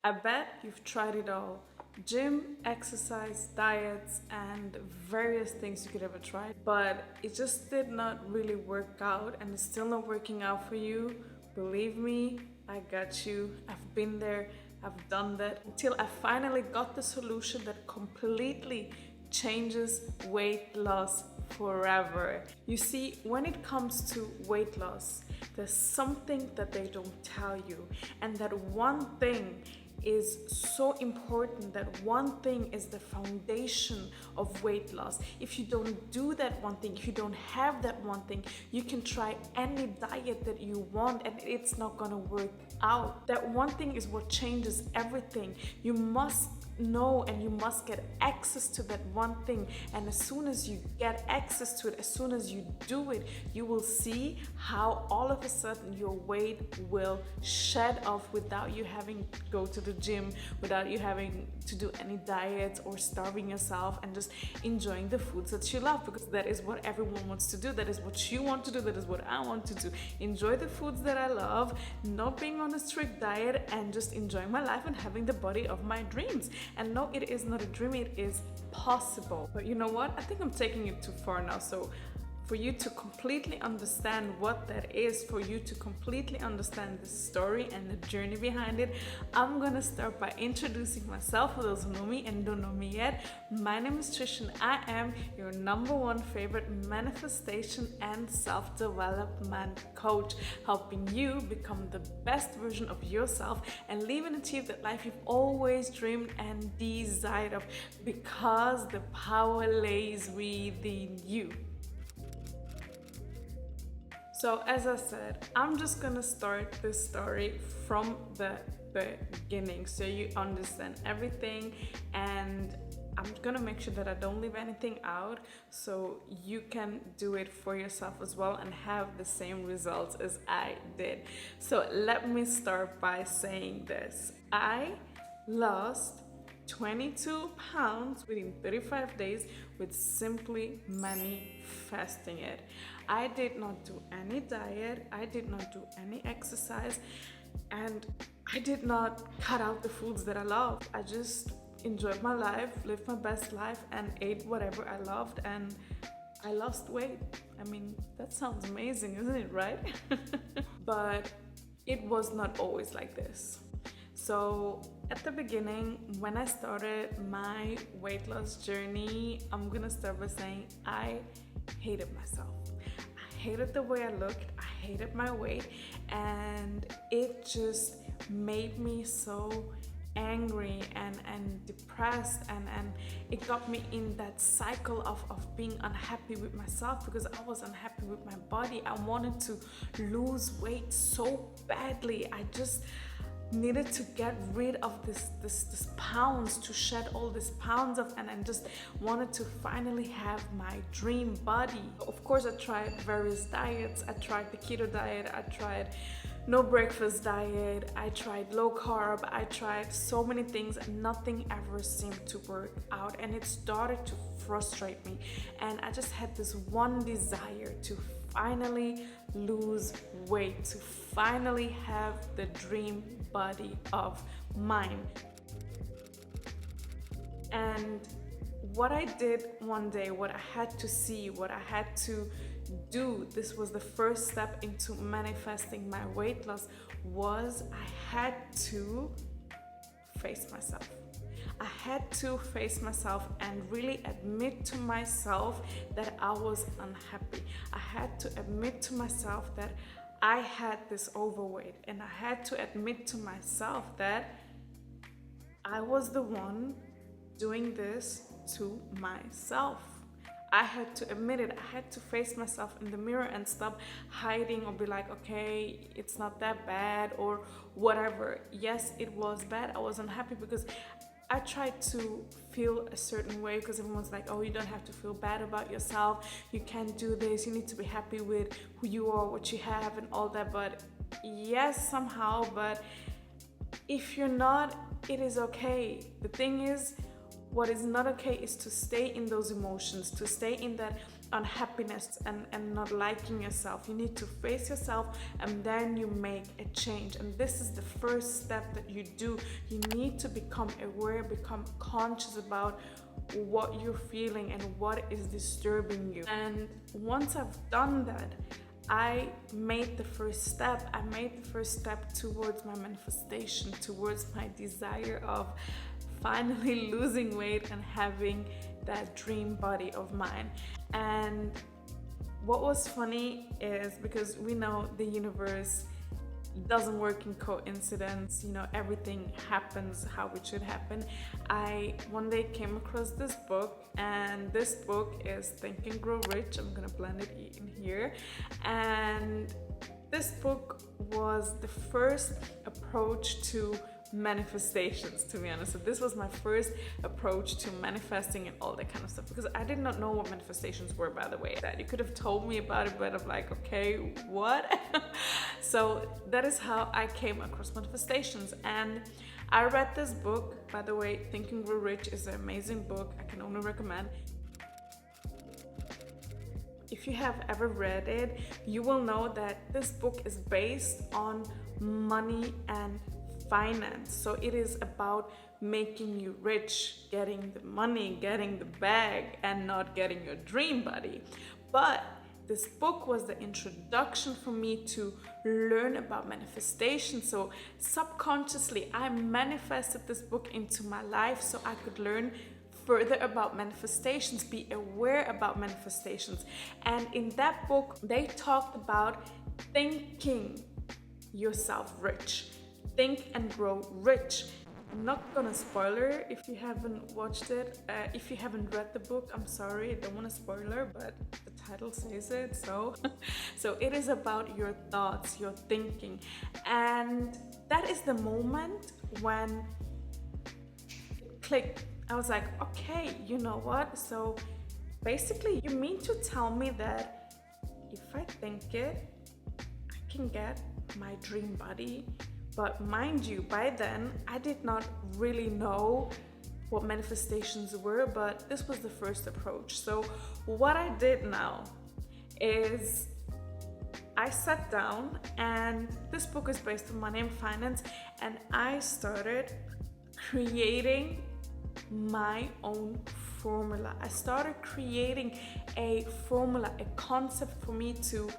I bet you've tried it all: gym, exercise, diets, and various things you could ever try. But it just did not really work out, and it's still not working out for you. Believe me, I got you. I've been there, I've done that until I finally got the solution that completely changes weight loss forever. You see, when it comes to weight loss, there's something that they don't tell you, and that one thing is so important. That one thing is the foundation of weight loss. If you don't do that one thing, if you don't have that one thing, you can try any diet that you want and it's not gonna work out. That one thing is what changes everything. You must know and you must get access to that one thing, and as soon as you get access to it, as soon as you do it, you will see how all of a sudden your weight will shed off without you having to go to the gym, without you having to do any diets or starving yourself, and just enjoying the foods that you love, because that is what everyone wants to do. That is what you want to do. That is what I want to do. Enjoy the foods that I love, not being on a strict diet, and just enjoying my life and having the body of my dreams. And no, it is not a dream, it is possible. But you know what? I think I'm taking it too far now. So for you to completely understand what that is, for you to completely understand the story and the journey behind it, I'm gonna start by introducing myself. For those who know me and don't know me yet, my name is Trisha and I am your number one favorite manifestation and self-development coach, helping you become the best version of yourself and live and achieve that life you've always dreamed and desired of, because the power lays within you. So as I said, I'm just gonna start this story from the beginning so you understand everything, and I'm gonna make sure that I don't leave anything out so you can do it for yourself as well and have the same results as I did. So let me start by saying this. I lost 22 pounds within 35 days with simply manifesting it. I did not do any diet, I did not do any exercise, and I did not cut out the foods that I love. I just enjoyed my life, lived my best life, and ate whatever I loved, and I lost weight. I mean, that sounds amazing, isn't it, right? But it was not always like this. So at the beginning, when I started my weight loss journey, I'm gonna start by saying I hated myself. I hated the way I looked, I hated my weight, and it just made me so angry and depressed, and it got me in that cycle of being unhappy with myself, because I was unhappy with my body. I wanted to lose weight so badly. I just needed to get rid of this pounds, to shed all these pounds of, and just wanted to finally have my dream body. Of course, I tried various diets. I tried the keto diet, I tried no breakfast diet, I tried low carb, I tried so many things, and nothing ever seemed to work out, and it started to frustrate me. And I just had this one desire to finally lose weight, to finally have the dream body of mine. And what I did one day, what I had to see, what I had to do, this was the first step into manifesting my weight loss, was I had to face myself. I had to face myself and really admit to myself that I was unhappy. I had to admit to myself that I had this overweight, and I had to admit to myself that I was the one doing this to myself. I had to admit it. I had to face myself in the mirror and stop hiding or be like, okay, it's not that bad or whatever. Yes, it was bad. I was unhappy because I tried to feel a certain way, because everyone's like, oh, you don't have to feel bad about yourself. You can't do this. You need to be happy with who you are, what you have, and all that. But yes, somehow, but if you're not, it is okay. The thing is, what is not okay is to stay in those emotions, to stay in that unhappiness and not liking yourself. You need to face yourself, and then you make a change. And this is the first step that you do. You need to become aware, become conscious about what you're feeling and what is disturbing you. And once I've done that, I made the first step. I made the first step towards my manifestation, towards my desire of finally losing weight and having that dream body of mine. And what was funny is, because we know the universe doesn't work in coincidence, you know, everything happens how it should happen. I one day came across this book, and this book is Think and Grow Rich. I'm gonna blend it in here. And this book was the first approach to manifestations, to be honest. So this was my first approach to manifesting and all that kind of stuff, because I did not know what manifestations were, by the way. That you could have told me about it, but I'm like, okay, what? So that is how I came across manifestations. And I read this book, by the way. Think and Grow Rich is an amazing book. I can only recommend. If you have ever read it, you will know that this book is based on money and finance. So it is about making you rich, getting the money, getting the bag, and not getting your dream body. But this book was the introduction for me to learn about manifestation. So subconsciously, I manifested this book into my life so I could learn further about manifestations, be aware about manifestations. And in that book, they talked about thinking yourself rich. Think and Grow Rich. I'm not gonna spoiler if you haven't watched it. If you haven't read the book, I'm sorry, I don't want to spoiler, but the title says it. So it is about your thoughts, your thinking. And that is the moment when it clicked. I was like, okay, you know what? So basically, you mean to tell me that if I think it, I can get my dream body? But mind you, by then, I did not really know what manifestations were, but this was the first approach. So what I did now is I sat down, and this book is based on money and finance, and I started creating my own formula. I started creating a formula, a concept for me to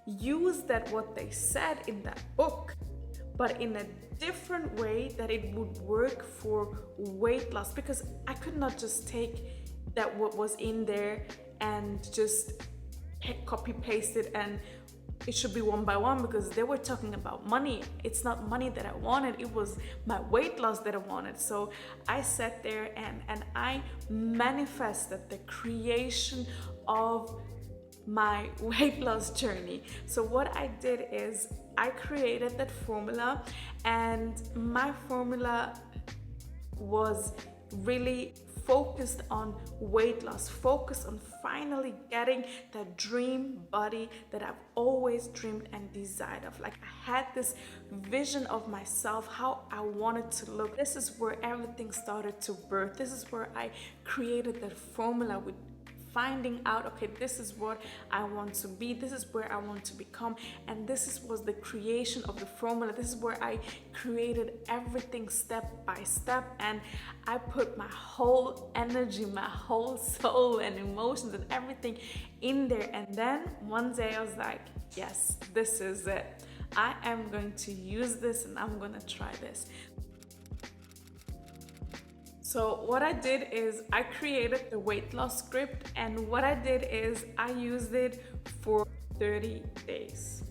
use that what they said in that book, but in a different way that it would work for weight loss, because I could not just take that what was in there and just copy paste it and it should be one by one, because they were talking about money. It's not money that I wanted, it was my weight loss that I wanted. So I sat there and I manifested the creation of my weight loss journey. So what I did is I created that formula, and my formula was really focused on weight loss, focused on finally getting that dream body that I've always dreamed and desired of. Like, I had this vision of myself, how I wanted to look. This is where everything started to birth. This is where I created that formula with finding out, okay, this is what I want to be, this is where I want to become, and was the creation of the formula. This is where I created everything step by step, and I put my whole energy, my whole soul and emotions and everything in there. And then one day I was like, yes, this is it. I am going to use this and I'm going to try this. So what I did is I created the weight loss script, and what I did is I used it for 30 days.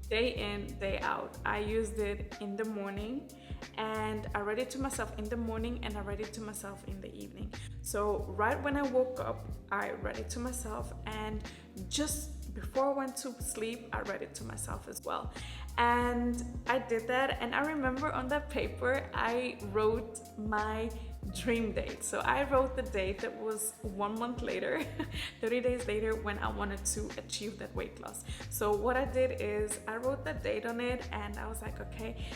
Day in, day out. I used it in the morning, and I read it to myself in the morning, and I read it to myself in the evening. So right when I woke up, I read it to myself, and just before I went to sleep, I read it to myself as well. And I did that, and I remember on that paper I wrote my dream date. So I wrote the date that was 1 month later, 30 days later, when I wanted to achieve that weight loss. So what I did is I wrote that date on it, and I was like, okay,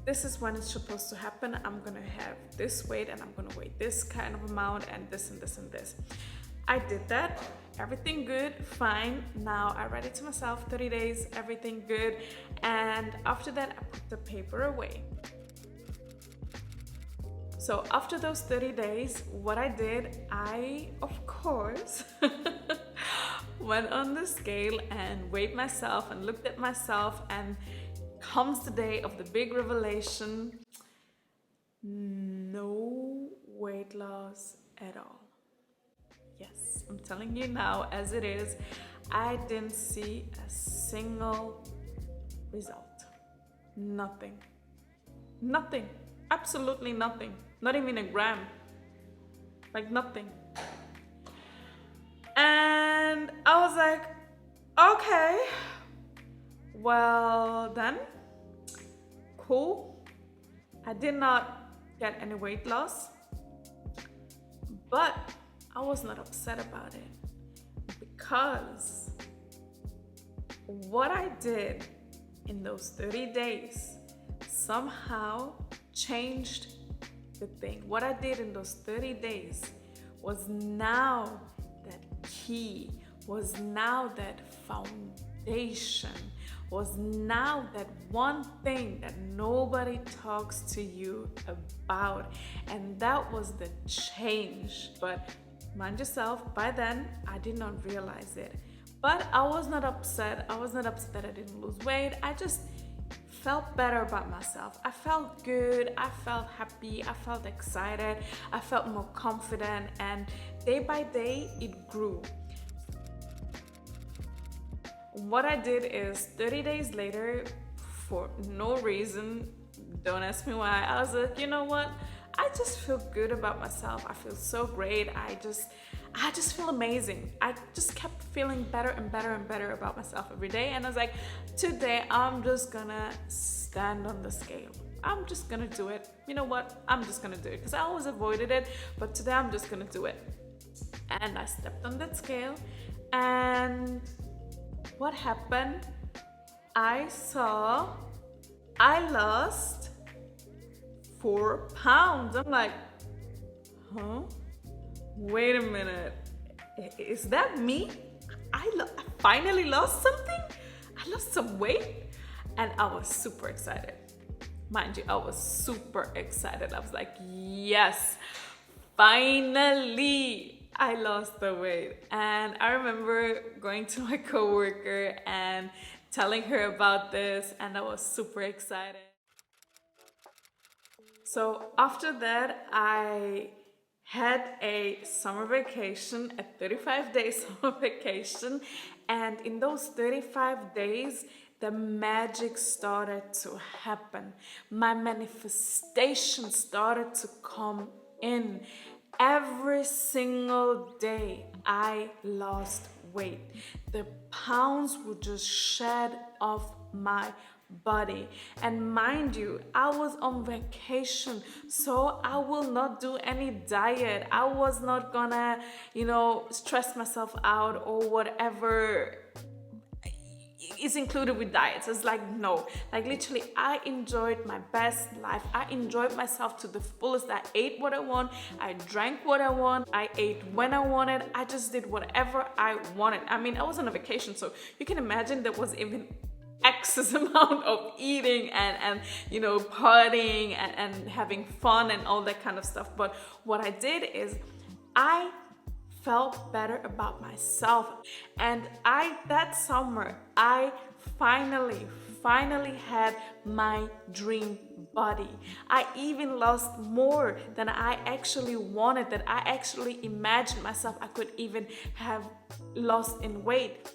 this is when it's supposed to happen. I'm gonna have this weight, and I'm gonna weigh this kind of amount, and this and this and this. I did that. Everything good, fine. Now I read it to myself, 30 days, everything good. And after that, I put the paper away. So after those 30 days, what I did, I, of course, went on the scale and weighed myself and looked at myself, and comes the day of the big revelation. No weight loss at all. Yes, I'm telling you now as it is, I didn't see a single result. Nothing. Nothing. Absolutely nothing. Not even a gram. Like nothing. And I was like, okay, well then, cool. I did not get any weight loss, but I was not upset about it, because what I did in those 30 days somehow changed the thing. What I did in those 30 days was now that key, was now that foundation, was now that one thing that nobody talks to you about. And that was the change. But mind yourself, by then I did not realize it. But I was not upset. I was not upset that I didn't lose weight. I just felt better about myself. I felt good. I felt happy. I felt excited. I felt more confident. And day by day, it grew. What I did is 30 days later, for no reason, don't ask me why, I was like, you know what? I just feel good about myself. I feel so great. I just feel amazing. I just kept feeling better and better and better about myself every day. And I was like, today I'm just gonna stand on the scale. I'm just gonna do it. You know what? I'm just gonna do it, because I always avoided it, but today I'm just gonna do it. And I stepped on that scale, and what happened? I saw I lost 4 pounds. I'm like, huh? Wait a minute. Is that me? I finally lost something? I lost some weight? And I was super excited. Mind you, I was super excited. I was like, yes, finally I lost the weight. And I remember going to my coworker and telling her about this, and I was super excited. So after that, I had a summer vacation, a 35-day summer vacation, and in those 35 days, the magic started to happen. My manifestation started to come in. Every single day, I lost weight. The pounds would just shed off my body. And mind you, I was on vacation, so I will not do any diet. I was not gonna, stress myself out or whatever is included with diets. It's like, no, like literally I enjoyed my best life. I enjoyed myself to the fullest. I ate what I want, I drank what I want, I ate when I wanted, I just did whatever I wanted. I mean, I was on a vacation, so you can imagine there was even excess amount of eating and partying and having fun and all that kind of stuff. But what I did is I felt better about myself, and that summer I finally had my dream body. I even lost more than I actually wanted, that I actually imagined myself I could even have lost in weight.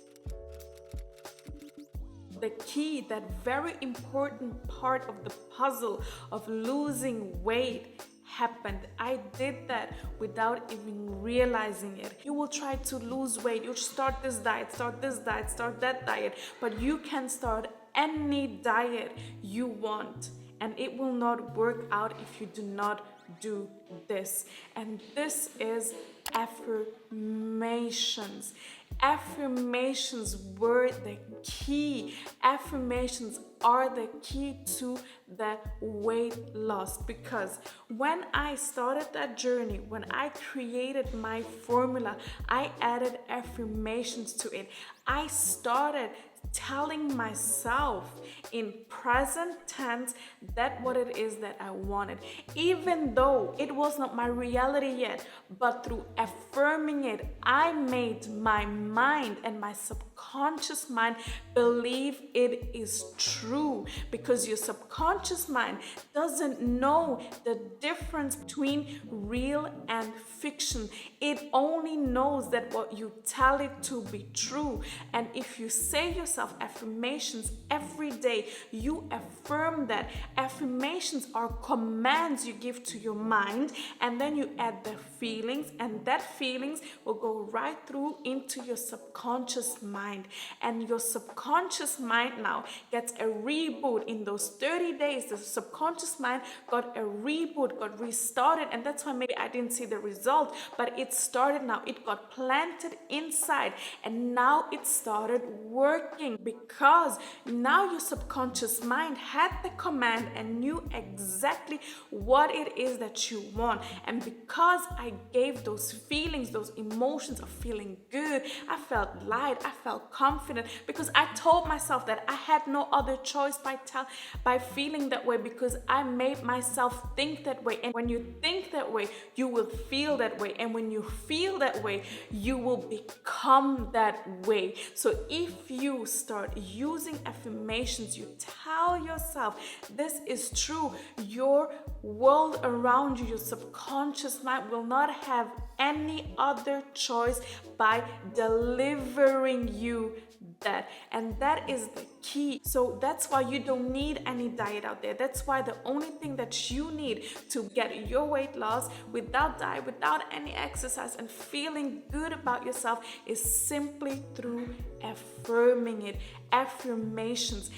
The key, that very important part of the puzzle of losing weight, happened. I did that without even realizing it. You will try to lose weight. You start this diet, start that diet, but you can start any diet you want, and it will not work out if you do not do this. And this is affirmations. Affirmations were the key. Affirmations are the key to that weight loss, because when I started that journey, when I created my formula, I added affirmations to it. I started telling myself in present tense that what it is that I wanted, even though it was not my reality yet. But through affirming it, I made my mind and my subconscious mind believe it is true, because your subconscious mind doesn't know the difference between real and fiction. It only knows that what you tell it to be true. And if you say yourself affirmations every day, you affirm that. Affirmations are commands you give to your mind, and then you add the feelings, and that feelings will go right through into your subconscious mind. And your subconscious mind now gets a reboot. In those 30 days, the subconscious mind got a reboot, got restarted. And that's why maybe I didn't see the result, but it started now. It got planted inside, and now it started working, because now your subconscious mind had the command and knew exactly what it is that you want. And because I gave those feelings, those emotions of feeling good, I felt light, I felt confident, because I told myself that I had no other choice by feeling that way, because I made myself think that way. And when you think that way, you will feel that way, and when you feel that way, you will become that way. So if you start using affirmations, you tell yourself this is true, your world around you, your subconscious mind will not have any other choice by delivering you that. And that is the key. So that's why you don't need any diet out there. That's why the only thing that you need to get your weight loss without diet, without any exercise, and feeling good about yourself is simply through affirming it. Affirmations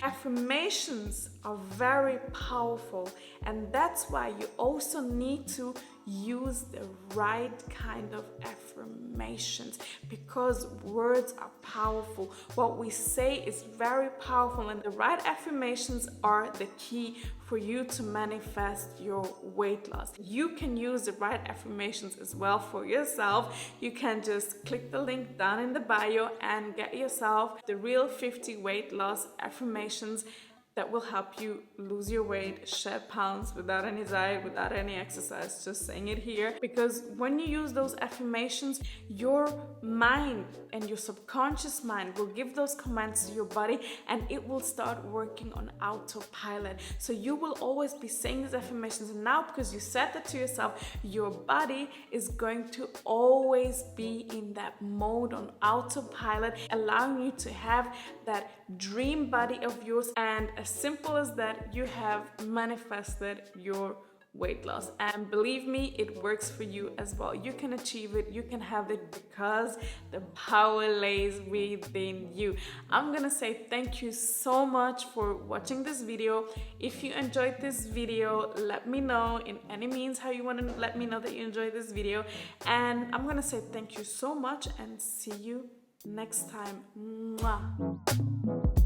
are very powerful, and that's why you also need to use the right kind of affirmations, because words are powerful. What we say is very powerful, and the right affirmations are the key for you to manifest your weight loss. You can use the right affirmations as well for yourself. You can just click the link down in the bio and get yourself the Real 50 Weight Loss Affirmations that will help you lose your weight, shed pounds without any diet, without any exercise, just saying it here. Because when you use those affirmations, your mind and your subconscious mind will give those commands to your body, and it will start working on autopilot. So you will always be saying these affirmations, and now because you said that to yourself, your body is going to always be in that mode on autopilot, allowing you to have that dream body of yours. And as simple as that, you have manifested your weight loss. And believe me, it works for you as well. You can achieve it, you can have it, because the power lays within you. I'm gonna say thank you so much for watching this video. If you enjoyed this video, let me know in any means how you want to let me know that you enjoyed this video. And I'm gonna say thank you so much, and see you next time. Mwah.